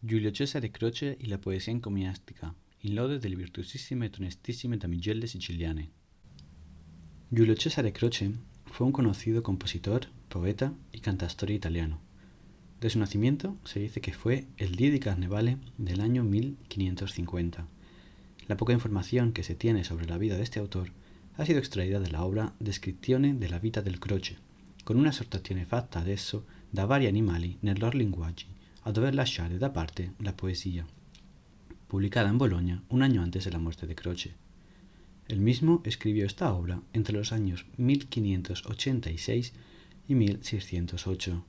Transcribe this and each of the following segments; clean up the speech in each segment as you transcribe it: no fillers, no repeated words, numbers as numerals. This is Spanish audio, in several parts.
Giulio Cesare Croce y la poesia encomiastica, in lode delle virtuosissime ed onestissime damigelle siciliane. Giulio Cesare Croce fue un conocido compositor, poeta y cantastorie italiano. De su nacimiento se dice que fue el día di Carnevale del año 1550. La poca información que se tiene sobre la vida de este autor ha sido extraída de la obra Descrizione della vita del Croce, con una esortazione fatta adesso da vari animali nei loro linguaggi, a dover lasciare da parte la poesía, publicada en Bolonia un año antes de la muerte de Croce. Él mismo escribió esta obra entre los años 1586 y 1608.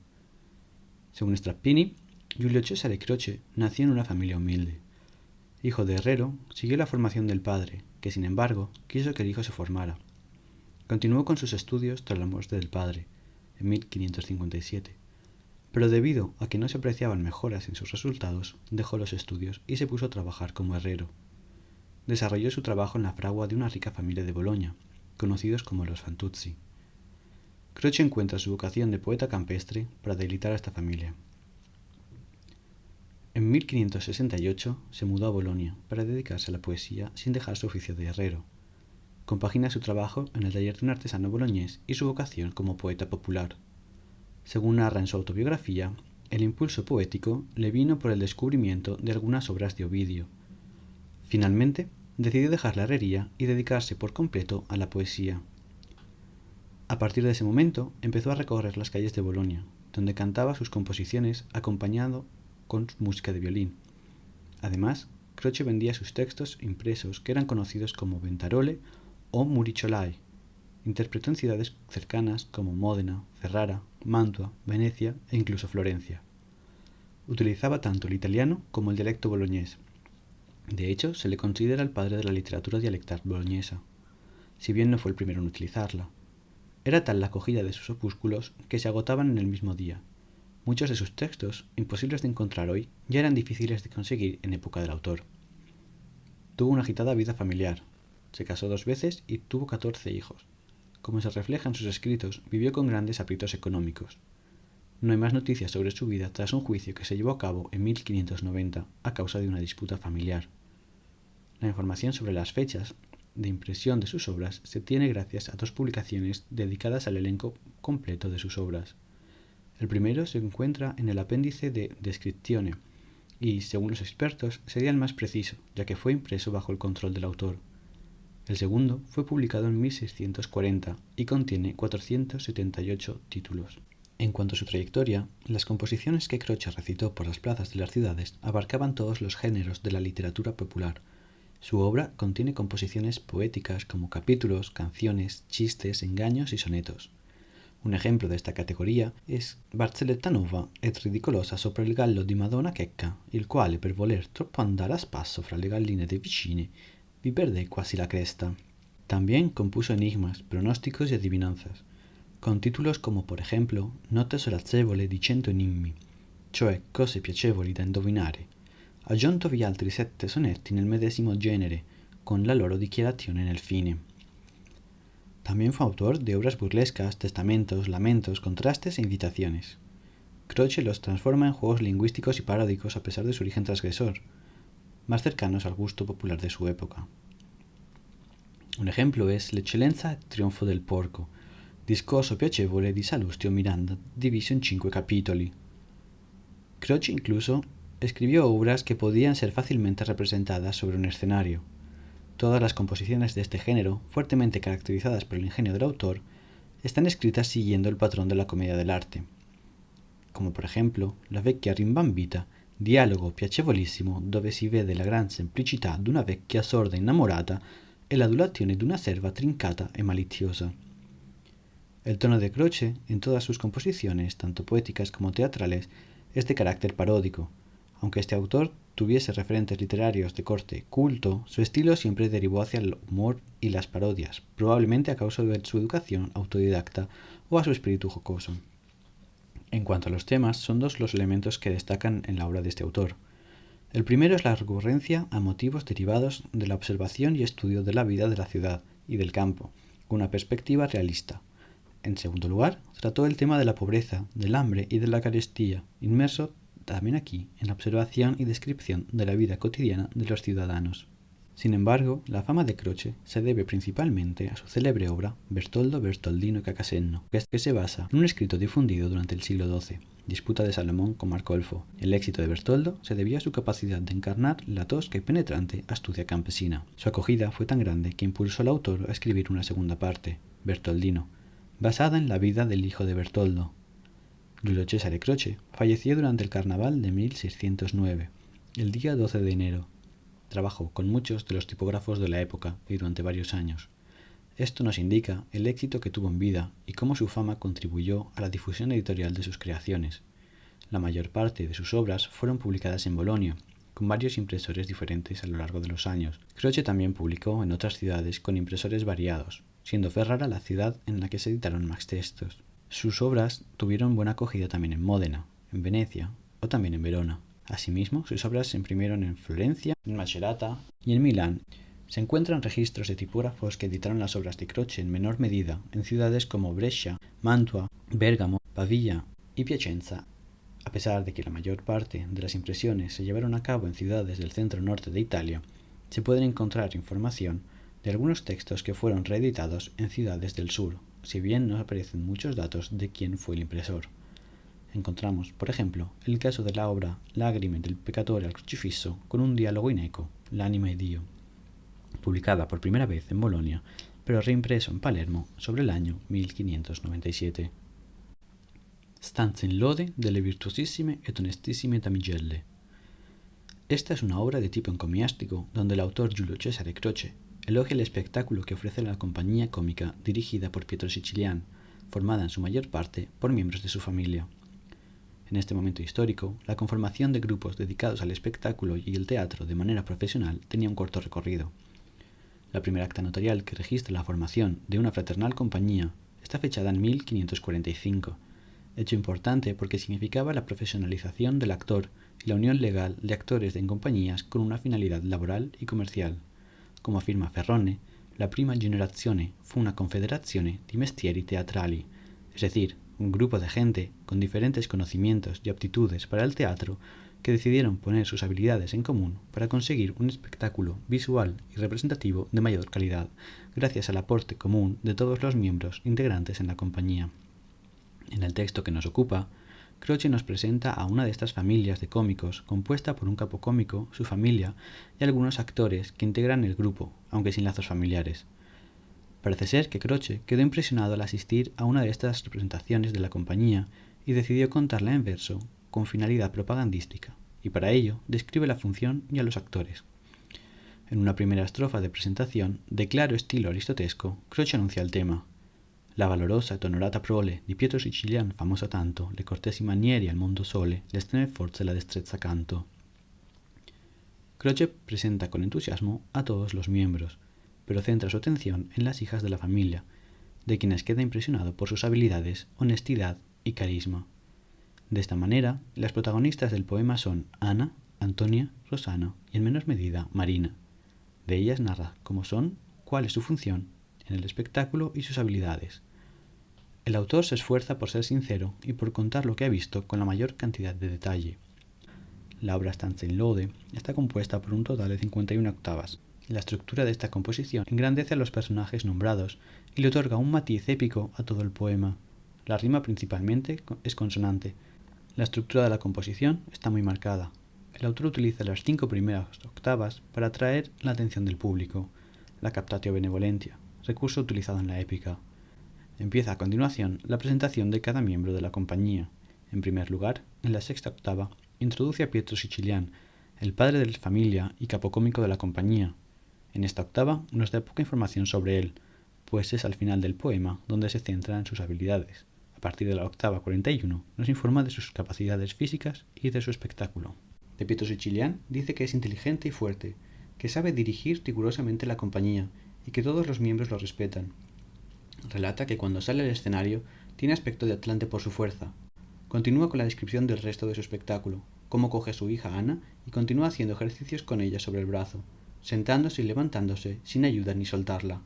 Según Strappini, Giulio Cesare Croce nació en una familia humilde. Hijo de herrero, siguió la formación del padre, que sin embargo quiso que el hijo se formara. Continuó con sus estudios tras la muerte del padre, en 1557, pero debido a que no se apreciaban mejoras en sus resultados, dejó los estudios y se puso a trabajar como herrero. Desarrolló su trabajo en la fragua de una rica familia de Boloña, conocidos como los Fantuzzi. Croce encuentra su vocación de poeta campestre para deleitar a esta familia. En 1568 se mudó a Bolonia para dedicarse a la poesía sin dejar su oficio de herrero. Compagina su trabajo en el taller de un artesano boloñés y su vocación como poeta popular. Según narra en su autobiografía, el impulso poético le vino por el descubrimiento de algunas obras de Ovidio. Finalmente, decidió dejar la herrería y dedicarse por completo a la poesía. A partir de ese momento, empezó a recorrer las calles de Bolonia, donde cantaba sus composiciones acompañado con música de violín. Además, Croce vendía sus textos impresos, que eran conocidos como ventarole o muricciolai. Interpretó en ciudades cercanas como Módena, Ferrara, Mantua, Venecia e incluso Florencia. Utilizaba tanto el italiano como el dialecto boloñés. De hecho, se le considera el padre de la literatura dialectal boloñesa, si bien no fue el primero en utilizarla. Era tal la acogida de sus opúsculos que se agotaban en el mismo día. Muchos de sus textos, imposibles de encontrar hoy, ya eran difíciles de conseguir en época del autor. Tuvo una agitada vida familiar. Se casó 2 veces y tuvo 14 hijos. Como se refleja en sus escritos, vivió con grandes aprietos económicos. No hay más noticias sobre su vida tras un juicio que se llevó a cabo en 1590 a causa de una disputa familiar. La información sobre las fechas de impresión de sus obras se tiene gracias a 2 publicaciones dedicadas al elenco completo de sus obras. El primero se encuentra en el apéndice de Descrizione y, según los expertos, sería el más preciso, ya que fue impreso bajo el control del autor. El segundo fue publicado en 1640 y contiene 478 títulos. En cuanto a su trayectoria, las composiciones que Croce recitó por las plazas de las ciudades abarcaban todos los géneros de la literatura popular. Su obra contiene composiciones poéticas como capítulos, canciones, chistes, engaños y sonetos. Un ejemplo de esta categoria es Barzelletta nuova ed ridicolosa sopra il gallo di Madonna Checca, il quale per voler troppo andare a spasso fra le galline dei vicini vi perdé quasi la cresta. También compuso enigmas, pronósticos y adivinanzas, con títulos como por ejemplo Notte solazzevole di 100 enigmi, cioè cose piacevoli da indovinare. Aggiuntovi altri 7 sonetti nel medesimo genere, con la loro dichiarazione nel fine. También fue autor de obras burlescas, testamentos, lamentos, contrastes e invitaciones. Croce los transforma en juegos lingüísticos y paródicos a pesar de su origen transgresor, más cercanos al gusto popular de su época. Un ejemplo es L'eccellenza e trionfo del porco, discorso piacevole di Salustio Miranda, diviso en 5 capitoli. Croce incluso escribió obras que podían ser fácilmente representadas sobre un escenario. Todas las composiciones de este género, fuertemente caracterizadas por el ingenio del autor, están escritas siguiendo el patrón de la comedia dell'arte, como por ejemplo La vecchia rimbambita, dialogo piacevolissimo dove si vede la gran semplicità d'una vecchia sorda innamorata e l'adulazione d'una serva trincata e maliziosa. El tono de Croce, en todas sus composiciones, tanto poéticas como teatrales, es de carácter paródico. Aunque este autor tuviese referentes literarios de corte culto, su estilo siempre derivó hacia el humor y las parodias, probablemente a causa de su educación autodidacta o a su espíritu jocoso. En cuanto a los temas, son 2 los elementos que destacan en la obra de este autor. El primero es la recurrencia a motivos derivados de la observación y estudio de la vida de la ciudad y del campo, con una perspectiva realista. En segundo lugar, trató el tema de la pobreza, del hambre y de la carestía, inmerso también aquí en la observación y descripción de la vida cotidiana de los ciudadanos. Sin embargo, la fama de Croce se debe principalmente a su célebre obra Bertoldo Bertoldino y Cacasenno, que se basa en un escrito difundido durante el siglo XII, Disputa de Salomón con Marcolfo. El éxito de Bertoldo se debió a su capacidad de encarnar la tosca y penetrante astucia campesina. Su acogida fue tan grande que impulsó al autor a escribir una segunda parte, Bertoldino, basada en la vida del hijo de Bertoldo. Giulio Cesare Croce falleció durante el carnaval de 1609, el día 12 de enero. Trabajó con muchos de los tipógrafos de la época y durante varios años. Esto nos indica el éxito que tuvo en vida y cómo su fama contribuyó a la difusión editorial de sus creaciones. La mayor parte de sus obras fueron publicadas en Bolonia, con varios impresores diferentes a lo largo de los años. Croce también publicó en otras ciudades con impresores variados, siendo Ferrara la ciudad en la que se editaron más textos. Sus obras tuvieron buena acogida también en Módena, en Venecia o también en Verona. Asimismo, sus obras se imprimieron en Florencia, en Macerata y en Milán. Se encuentran registros de tipógrafos que editaron las obras de Croce en menor medida en ciudades como Brescia, Mantua, Bérgamo, Pavía y Piacenza. A pesar de que la mayor parte de las impresiones se llevaron a cabo en ciudades del centro-norte de Italia, se puede encontrar información de algunos textos que fueron reeditados en ciudades del sur, si bien no aparecen muchos datos de quién fue el impresor. Encontramos, por ejemplo, el caso de la obra Lagrime del peccatore al crocifisso con un diálogo in eco, l'anima e Dio, publicada por primera vez en Bolonia, pero reimpreso en Palermo sobre el año 1597. Stanze in lode delle virtuosissime ed onestissime damigelle. Esta es una obra de tipo encomiástico donde el autor Giulio Cesare Croce elogia el espectáculo que ofrece la compañía cómica dirigida por Pietro Sicilian, formada en su mayor parte por miembros de su familia. En este momento histórico, la conformación de grupos dedicados al espectáculo y el teatro de manera profesional tenía un corto recorrido. La primera acta notarial que registra la formación de una fraternal compañía está fechada en 1545, hecho importante porque significaba la profesionalización del actor y la unión legal de actores en compañías con una finalidad laboral y comercial. Como afirma Ferrone, la prima generazione fu una confederazione di mestieri teatrali, es decir, un grupo de gente con diferentes conocimientos y aptitudes para el teatro que decidieron poner sus habilidades en común para conseguir un espectáculo visual y representativo de mayor calidad, gracias al aporte común de todos los miembros integrantes en la compañía. En el texto que nos ocupa, Croce nos presenta a una de estas familias de cómicos compuesta por un capo cómico, su familia y algunos actores que integran el grupo, aunque sin lazos familiares. Parece ser que Croce quedó impresionado al asistir a una de estas representaciones de la compañía y decidió contarla en verso con finalidad propagandística, y para ello describe la función y a los actores. En una primera estrofa de presentación, de claro estilo aristotesco, Croce anuncia el tema. La valorosa ed onorata prole di Pietro Sicilian, famosa tanto, le cortesi manieri al mondo sole, le estreme forze e la destrezza canto. Croce presenta con entusiasmo a todos los miembros, pero centra su atención en las hijas de la familia, de quienes queda impresionado por sus habilidades, honestidad y carisma. De esta manera, las protagonistas del poema son Ana, Antonia, Rosana y en menor medida Marina. De ellas narra cómo son, cuál es su función en el espectáculo y sus habilidades. El autor se esfuerza por ser sincero y por contar lo que ha visto con la mayor cantidad de detalle. La obra Stanze in lode está compuesta por un total de 51 octavas. La estructura de esta composición engrandece a los personajes nombrados y le otorga un matiz épico a todo el poema. La rima principalmente es consonante. La estructura de la composición está muy marcada. El autor utiliza las 5 primeras octavas para atraer la atención del público, la captatio benevolentia, recurso utilizado en la épica. Empieza a continuación la presentación de cada miembro de la compañía. En primer lugar, en la 6ª octava, introduce a Pietro Sicilian, el padre de la familia y capocómico de la compañía. En esta octava nos da poca información sobre él, pues es al final del poema donde se centra en sus habilidades. A partir de la octava 41 nos informa de sus capacidades físicas y de su espectáculo. De Pietro Sicilian dice que es inteligente y fuerte, que sabe dirigir rigurosamente la compañía y que todos los miembros lo respetan. Relata que cuando sale al escenario tiene aspecto de atlante por su fuerza. Continúa con la descripción del resto de su espectáculo, cómo coge a su hija Ana y continúa haciendo ejercicios con ella sobre el brazo, sentándose y levantándose sin ayuda ni soltarla.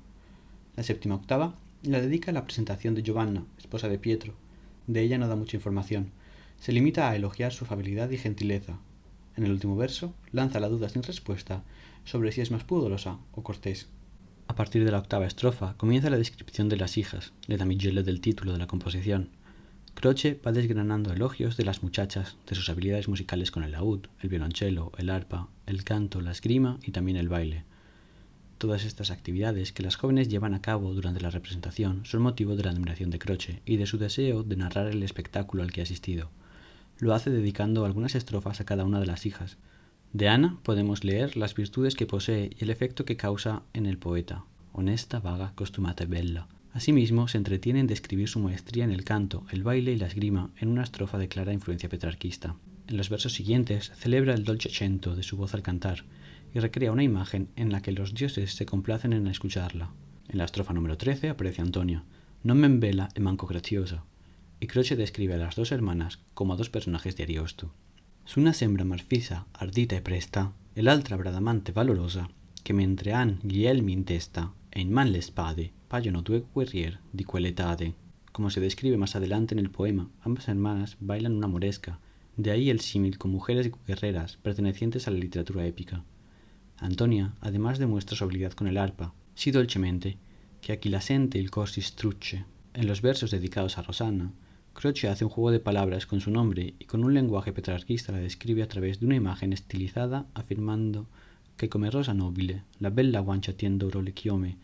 La 7ª octava la dedica a la presentación de Giovanna, esposa de Pietro. De ella no da mucha información, se limita a elogiar su afabilidad y gentileza. En el último verso, lanza la duda sin respuesta sobre si es más pudorosa o cortés. A partir de la octava estrofa comienza la descripción de las hijas, le damigelle del título de la composición. Croce va desgranando elogios de las muchachas, de sus habilidades musicales con el laúd, el violonchelo, el arpa, el canto, la esgrima y también el baile. Todas estas actividades que las jóvenes llevan a cabo durante la representación son motivo de la admiración de Croce y de su deseo de narrar el espectáculo al que ha asistido. Lo hace dedicando algunas estrofas a cada una de las hijas. De Ana podemos leer las virtudes que posee y el efecto que causa en el poeta. Honesta, vaga, costumata e bella. Asimismo, se entretiene en describir su maestría en el canto, el baile y la esgrima en una estrofa de clara influencia petrarquista. En los versos siguientes celebra el dolce accento de su voz al cantar y recrea una imagen en la que los dioses se complacen en escucharla. En la estrofa número 13 aparece Antonia, non men bella e manco graziosa, y Croce describe a las dos hermanas como a dos personajes de Ariosto. S'una sembra marfisa, ardita e presta, e l'altra bradamante valorosa, che mentre han gli elmi in testa e in man le spade, paiono due guerrier di quell'etade. Como se describe más adelante en el poema, ambas hermanas bailan una moresca, de ahí el símil con mujeres guerreras pertenecientes a la literatura épica. Antonia además demuestra su habilidad con el arpa, si dolcemente, que aquí la sente il cor si strucce. En los versos dedicados a Rosanna, Croce hace un juego de palabras con su nombre y con un lenguaje petrarquista la describe a través de una imagen estilizada afirmando que come rosa nobile, la bella guancia tiende oro le chiome.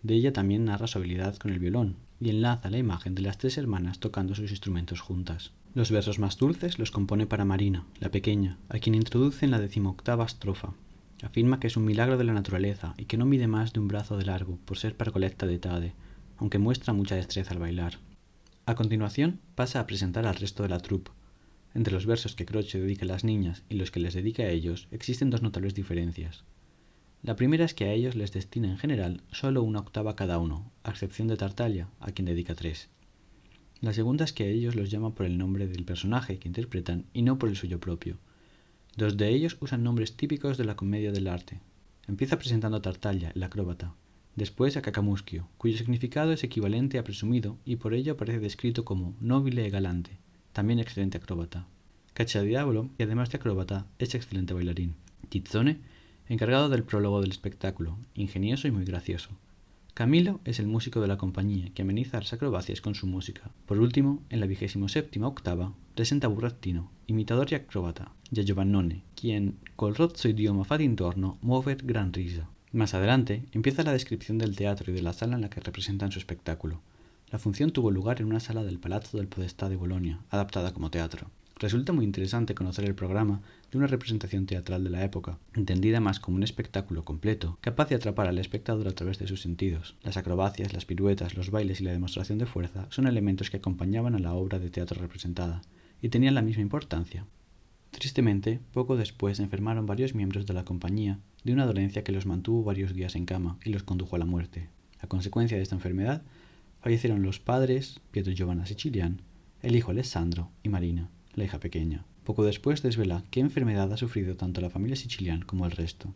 De ella también narra su habilidad con el violón y enlaza la imagen de las tres hermanas tocando sus instrumentos juntas. Los versos más dulces los compone para Marina, la pequeña, a quien introduce en la 18ª estrofa. Afirma que es un milagro de la naturaleza y que no mide más de un brazo de largo por ser parcoletta d'etade, aunque muestra mucha destreza al bailar. A continuación pasa a presentar al resto de la troupe. Entre los versos que Croce dedica a las niñas y los que les dedica a ellos existen dos notables diferencias. La primera es que a ellos les destina en general solo una octava cada uno, a excepción de Tartaglia, a quien dedica 3. La segunda es que a ellos los llama por el nombre del personaje que interpretan y no por el suyo propio. Dos de ellos usan nombres típicos de la comedia del arte. Empieza presentando a Tartaglia, el acróbata, después a Cacamuschio, cuyo significado es equivalente a presumido y por ello aparece descrito como nobile e galante, también excelente acróbata. Cacciadiavolo, que además de acróbata, es excelente bailarín. Tizzone, encargado del prólogo del espectáculo, ingenioso y muy gracioso. Camilo es el músico de la compañía, que ameniza las acrobacias con su música. Por último, en la 27ª octava, presenta a Burattino, imitador y acróbata, y a Giovannone, quien, col rozzo idioma fa d'intorno, muover gran risa. Más adelante, empieza la descripción del teatro y de la sala en la que representan su espectáculo. La función tuvo lugar en una sala del Palazzo del Podestà de Bolonia, adaptada como teatro. Resulta muy interesante conocer el programa de una representación teatral de la época, entendida más como un espectáculo completo, capaz de atrapar al espectador a través de sus sentidos. Las acrobacias, las piruetas, los bailes y la demostración de fuerza son elementos que acompañaban a la obra de teatro representada, y tenían la misma importancia. Tristemente, poco después enfermaron varios miembros de la compañía de una dolencia que los mantuvo varios días en cama y los condujo a la muerte. A consecuencia de esta enfermedad, fallecieron los padres, Pietro y Giovanna Sicilian, el hijo Alessandro y Marina, la hija pequeña. Poco después desvela qué enfermedad ha sufrido tanto la familia Sicilian como el resto.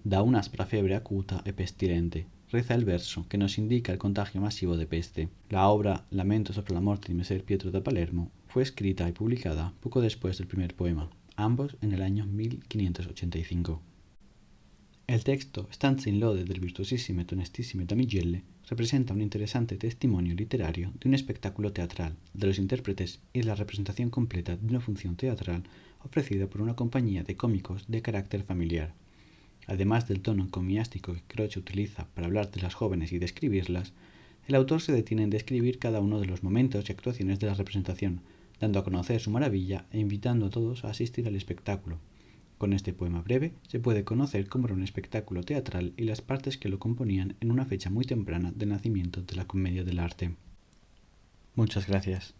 Da una áspera fiebre acuta e pestilente. Reza el verso que nos indica el contagio masivo de peste. La obra Lamento sobre la muerte de Messer Pietro da Palermo fue escrita y publicada poco después del primer poema, ambos en el año 1585. El texto Stanze in lode del virtuosissimo et onestissimo Damigelle representa un interesante testimonio literario de un espectáculo teatral, de los intérpretes y de la representación completa de una función teatral ofrecida por una compañía de cómicos de carácter familiar. Además del tono encomiástico que Croce utiliza para hablar de las jóvenes y describirlas, el autor se detiene en describir cada uno de los momentos y actuaciones de la representación, dando a conocer su maravilla e invitando a todos a asistir al espectáculo. Con este poema breve se puede conocer cómo era un espectáculo teatral y las partes que lo componían en una fecha muy temprana del nacimiento de la comedia del arte. Muchas gracias.